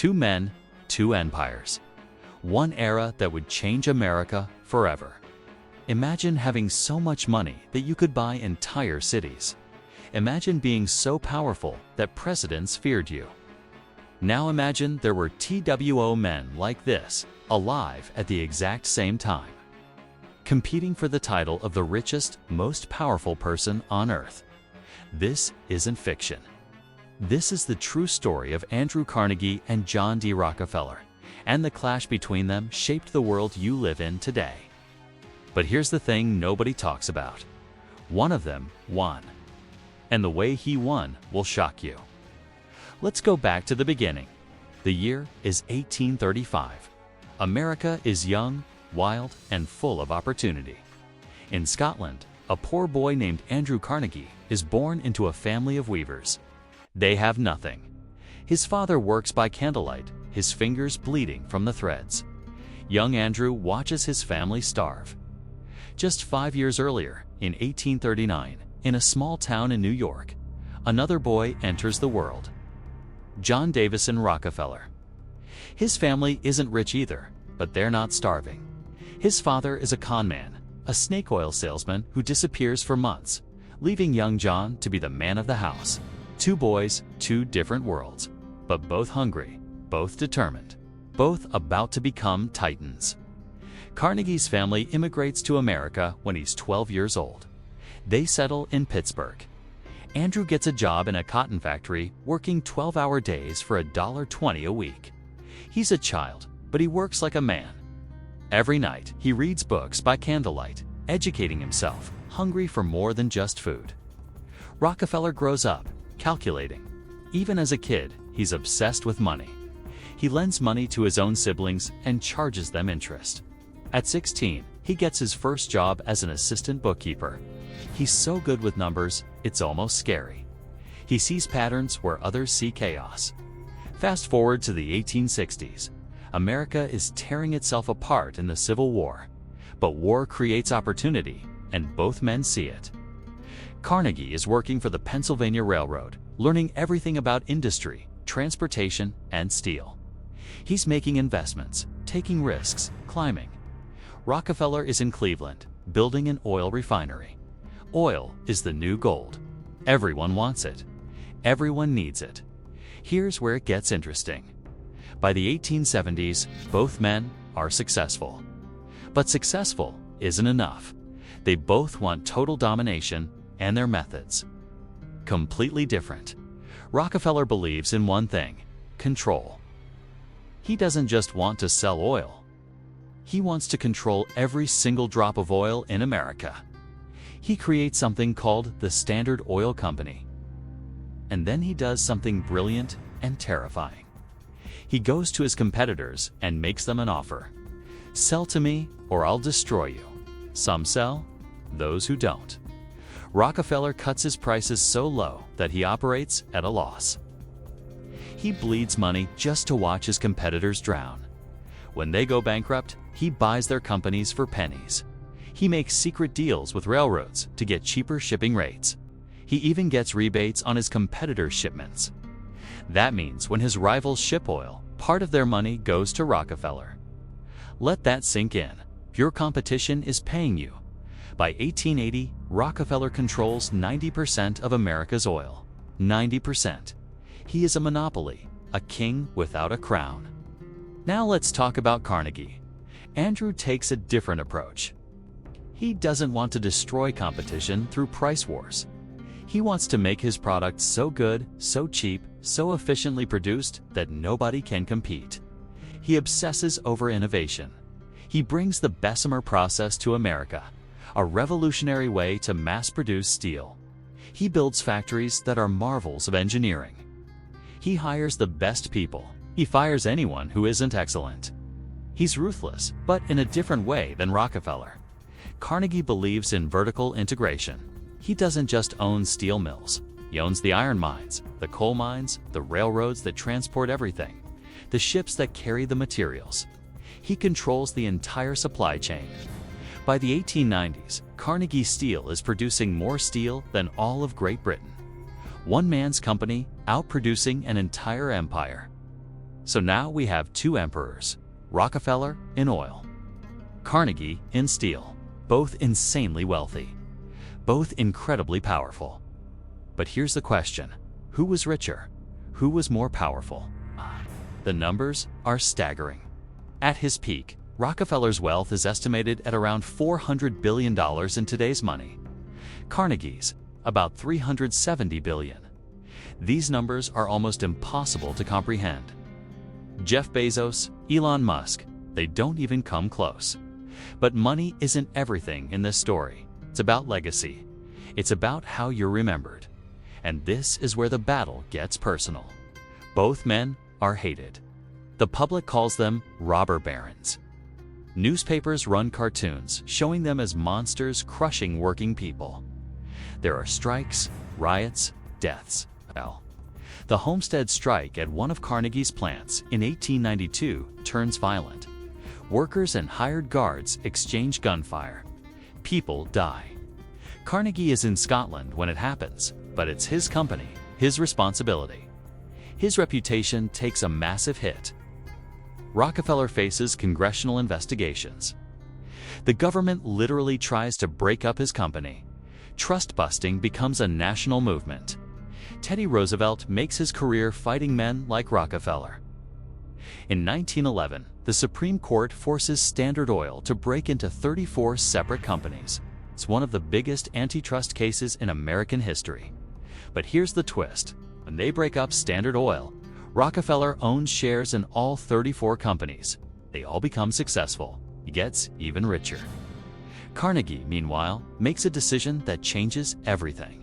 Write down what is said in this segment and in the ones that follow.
Two men, two empires. One era that would change America forever. Imagine having so much money that you could buy entire cities. Imagine being so powerful that presidents feared you. Now imagine there were TWO men like this, alive at the exact same time, competing for the title of the richest, most powerful person on Earth. This isn't fiction. This is the true story of Andrew Carnegie and John D. Rockefeller, and the clash between them shaped the world you live in today. But here's the thing nobody talks about. One of them won. And the way he won will shock you. Let's go back to the beginning. The year is 1835. America is young, wild, and full of opportunity. In Scotland, a poor boy named Andrew Carnegie is born into a family of weavers. They have nothing. His father works by candlelight, his fingers bleeding from the threads. Young Andrew watches his family starve. Just 5 years earlier, in 1839, in a small town in New York, another boy enters the world. John Davison Rockefeller. His family isn't rich either, but they're not starving. His father is a con man, a snake oil salesman who disappears for months, leaving young John to be the man of the house. Two boys, two different worlds, but both hungry, both determined, both about to become titans. Carnegie's family immigrates to America when he's 12 years old. They settle in Pittsburgh. Andrew gets a job in a cotton factory, working 12-hour days for $1.20 a week. He's a child, but he works like a man. Every night, he reads books by candlelight, educating himself, hungry for more than just food. Rockefeller grows up, calculating. Even as a kid, he's obsessed with money. He lends money to his own siblings and charges them interest. At 16, he gets his first job as an assistant bookkeeper. He's so good with numbers, it's almost scary. He sees patterns where others see chaos. Fast forward to the 1860s. America is tearing itself apart in the Civil War. But war creates opportunity, and both men see it. Carnegie is working for the Pennsylvania Railroad, learning everything about industry, transportation, and steel. He's making investments, taking risks, climbing. Rockefeller is in Cleveland, building an oil refinery. Oil is the new gold. Everyone wants it. Everyone needs it. Here's where it gets interesting. By the 1870s, both men are successful. But successful isn't enough. They both want total domination, and their methods completely different. Rockefeller believes in one thing: control. He doesn't just want to sell oil. He wants to control every single drop of oil in America. He creates something called the Standard Oil Company. And then he does something brilliant and terrifying. He goes to his competitors and makes them an offer. Sell to me or I'll destroy you. Some sell, those who don't. Rockefeller cuts his prices so low that he operates at a loss. He bleeds money just to watch his competitors drown. When they go bankrupt, he buys their companies for pennies. He makes secret deals with railroads to get cheaper shipping rates. He even gets rebates on his competitors' shipments. That means when his rivals ship oil, part of their money goes to Rockefeller. Let that sink in. Your competition is paying you. By 1880, Rockefeller controls 90% of America's oil. 90%. He is a monopoly, a king without a crown. Now let's talk about Carnegie. Andrew takes a different approach. He doesn't want to destroy competition through price wars. He wants to make his product so good, so cheap, so efficiently produced that nobody can compete. He obsesses over innovation. He brings the Bessemer process to America, a revolutionary way to mass-produce steel. He builds factories that are marvels of engineering. He hires the best people. He fires anyone who isn't excellent. He's ruthless, but in a different way than Rockefeller. Carnegie believes in vertical integration. He doesn't just own steel mills. He owns the iron mines, the coal mines, the railroads that transport everything, the ships that carry the materials. He controls the entire supply chain. By the 1890s, Carnegie Steel is producing more steel than all of Great Britain. One man's company outproducing an entire empire. So now we have two emperors, Rockefeller in oil, Carnegie in steel, both insanely wealthy, both incredibly powerful. But here's the question, who was richer? Who was more powerful? The numbers are staggering. At his peak, Rockefeller's wealth is estimated at around $400 billion in today's money. Carnegie's, about $370 billion. These numbers are almost impossible to comprehend. Jeff Bezos, Elon Musk, they don't even come close. But money isn't everything in this story. It's about legacy. It's about how you're remembered. And this is where the battle gets personal. Both men are hated. The public calls them robber barons. Newspapers run cartoons showing them as monsters crushing working people. There are strikes, riots, deaths. The Homestead strike at one of Carnegie's plants in 1892 turns violent. Workers and hired guards exchange gunfire. People die. Carnegie is in Scotland when it happens, but it's his company, his responsibility. His reputation takes a massive hit. Rockefeller faces congressional investigations. The government literally tries to break up his company. Trust busting becomes a national movement. Teddy Roosevelt makes his career fighting men like Rockefeller. In 1911, the Supreme Court forces Standard Oil to break into 34 separate companies. It's one of the biggest antitrust cases in American history. But here's the twist. When they break up Standard Oil, Rockefeller owns shares in all 34 companies. They all become successful. He gets even richer. Carnegie, meanwhile, makes a decision that changes everything.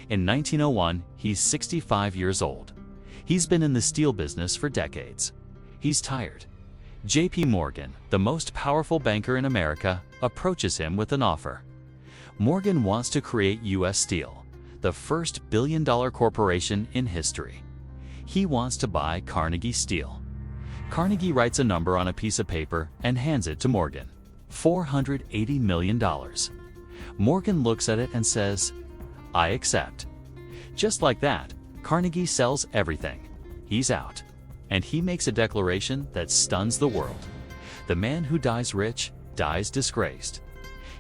In 1901, he's 65 years old. He's been in the steel business for decades. He's tired. J.P. Morgan, the most powerful banker in America, approaches him with an offer. Morgan wants to create U.S. Steel, the first billion-dollar corporation in history. He wants to buy Carnegie Steel. Carnegie writes a number on a piece of paper and hands it to Morgan. $480 million. Morgan looks at it and says, "I accept." Just like that, Carnegie sells everything. He's out. And he makes a declaration that stuns the world. The man who dies rich dies disgraced.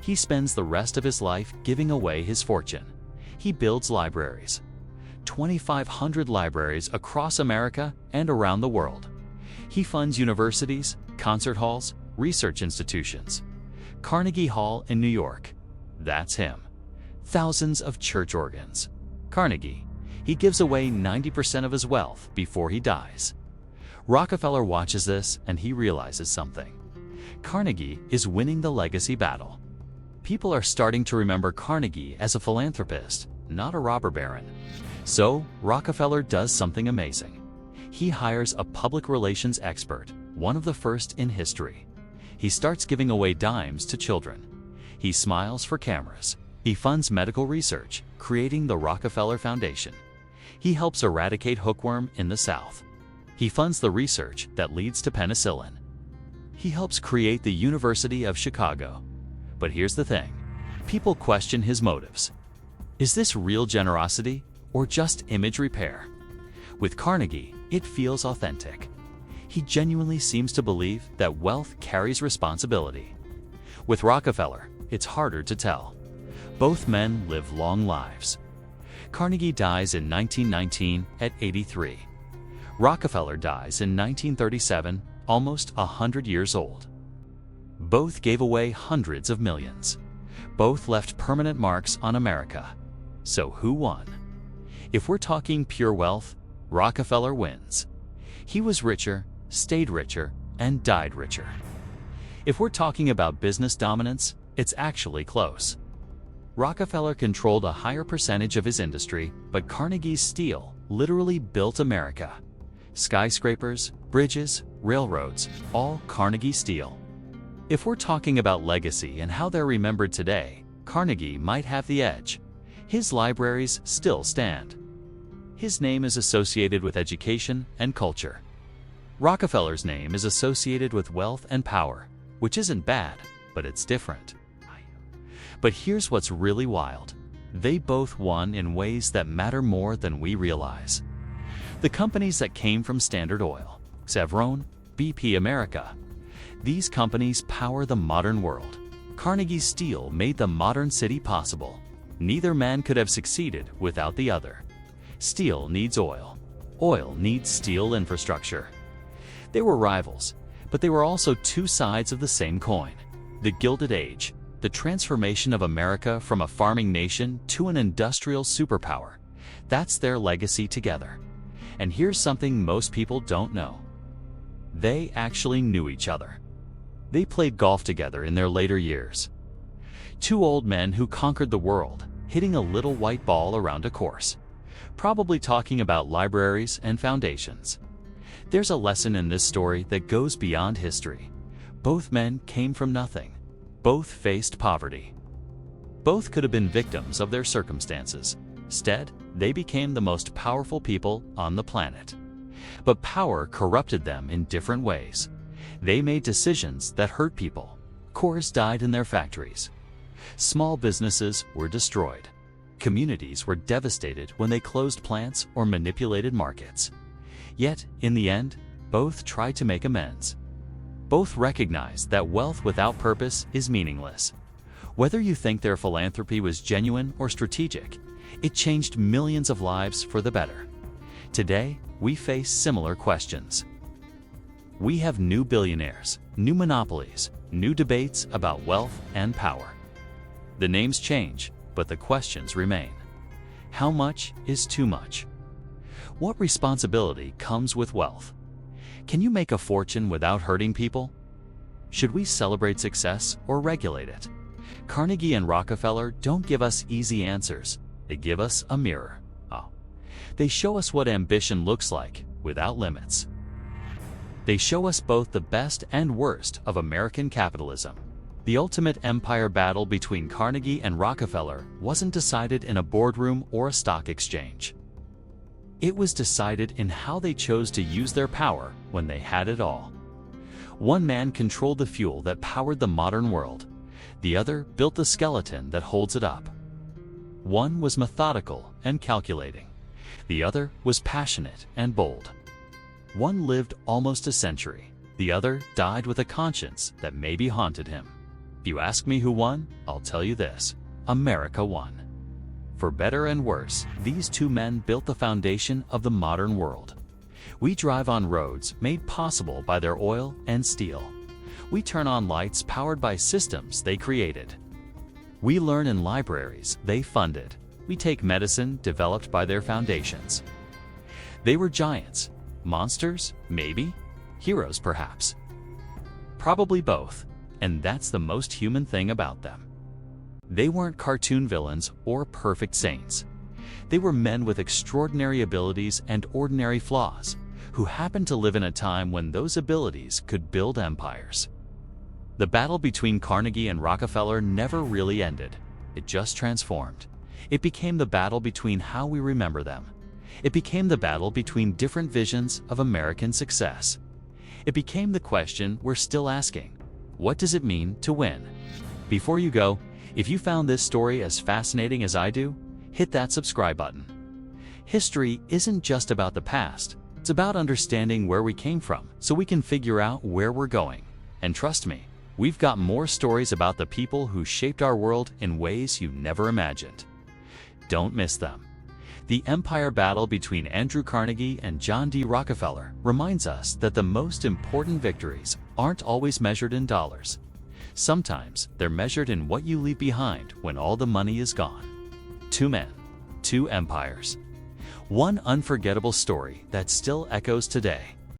He spends the rest of his life giving away his fortune. He builds libraries. 2,500 libraries across America and around the world. He funds universities, concert halls, research institutions. Carnegie Hall in New York. That's him. Thousands of church organs. Carnegie. He gives away 90% of his wealth before he dies. Rockefeller watches this and he realizes something. Carnegie is winning the legacy battle. People are starting to remember Carnegie as a philanthropist, not a robber baron. So, Rockefeller does something amazing. He hires a public relations expert, one of the first in history. He starts giving away dimes to children. He smiles for cameras. He funds medical research, creating the Rockefeller Foundation. He helps eradicate hookworm in the South. He funds the research that leads to penicillin. He helps create the University of Chicago. But here's the thing. People question his motives. Is this real generosity or just image repair? With Carnegie, it feels authentic. He genuinely seems to believe that wealth carries responsibility. With Rockefeller, it's harder to tell. Both men live long lives. Carnegie dies in 1919 at 83. Rockefeller dies in 1937, almost 100 years old. Both gave away hundreds of millions. Both left permanent marks on America. So who won? If we're talking pure wealth, Rockefeller wins. He was richer, stayed richer, and died richer. If we're talking about business dominance, it's actually close. Rockefeller controlled a higher percentage of his industry, but Carnegie's steel literally built America. Skyscrapers, bridges, railroads, all Carnegie steel. If we're talking about legacy and how they're remembered today, Carnegie might have the edge. His libraries still stand. His name is associated with education and culture. Rockefeller's name is associated with wealth and power, which isn't bad, but it's different. But here's what's really wild. They both won in ways that matter more than we realize. The companies that came from Standard Oil, Chevron, BP America. These companies power the modern world. Carnegie's steel made the modern city possible. Neither man could have succeeded without the other. Steel needs oil. Oil needs steel infrastructure. They were rivals, but they were also two sides of the same coin. The Gilded Age, the transformation of America from a farming nation to an industrial superpower. That's their legacy together. And here's something most people don't know. They actually knew each other. They played golf together in their later years. Two old men who conquered the world, hitting a little white ball around a course, probably talking about libraries and foundations. There's a lesson in this story that goes beyond history. Both men came from nothing. Both faced poverty. Both could have been victims of their circumstances. Instead, they became the most powerful people on the planet. But power corrupted them in different ways. They made decisions that hurt people. Cores died in their factories. Small businesses were destroyed. Communities were devastated when they closed plants or manipulated markets. Yet, in the end, both tried to make amends. Both recognized that wealth without purpose is meaningless. Whether you think their philanthropy was genuine or strategic, it changed millions of lives for the better. Today, we face similar questions. We have new billionaires, new monopolies, new debates about wealth and power. The names change, but the questions remain. How much is too much? What responsibility comes with wealth? Can you make a fortune without hurting people? Should we celebrate success or regulate it? Carnegie and Rockefeller don't give us easy answers. They give us a mirror. They show us what ambition looks like without limits. They show us both the best and worst of American capitalism. The ultimate empire battle between Carnegie and Rockefeller wasn't decided in a boardroom or a stock exchange. It was decided in how they chose to use their power when they had it all. One man controlled the fuel that powered the modern world. The other built the skeleton that holds it up. One was methodical and calculating. The other was passionate and bold. One lived almost a century. The other died with a conscience that maybe haunted him. If you ask me who won, I'll tell you this: America won. For better and worse, these two men built the foundation of the modern world. We drive on roads made possible by their oil and steel. We turn on lights powered by systems they created. We learn in libraries they funded. We take medicine developed by their foundations. They were giants. Monsters? Maybe. Heroes, perhaps. Probably both. And that's the most human thing about them. They weren't cartoon villains or perfect saints. They were men with extraordinary abilities and ordinary flaws, who happened to live in a time when those abilities could build empires. The battle between Carnegie and Rockefeller never really ended. It just transformed. It became the battle between how we remember them. It became the battle between different visions of American success. It became the question we're still asking: what does it mean to win? Before you go, if you found this story as fascinating as I do, hit that subscribe button. History isn't just about the past. It's about understanding where we came from so we can figure out where we're going. And trust me, we've got more stories about the people who shaped our world in ways you never imagined. Don't miss them. The empire battle between Andrew Carnegie and John D. Rockefeller reminds us that the most important victories aren't always measured in dollars. Sometimes they're measured in what you leave behind when all the money is gone. Two men, two empires. One unforgettable story that still echoes today.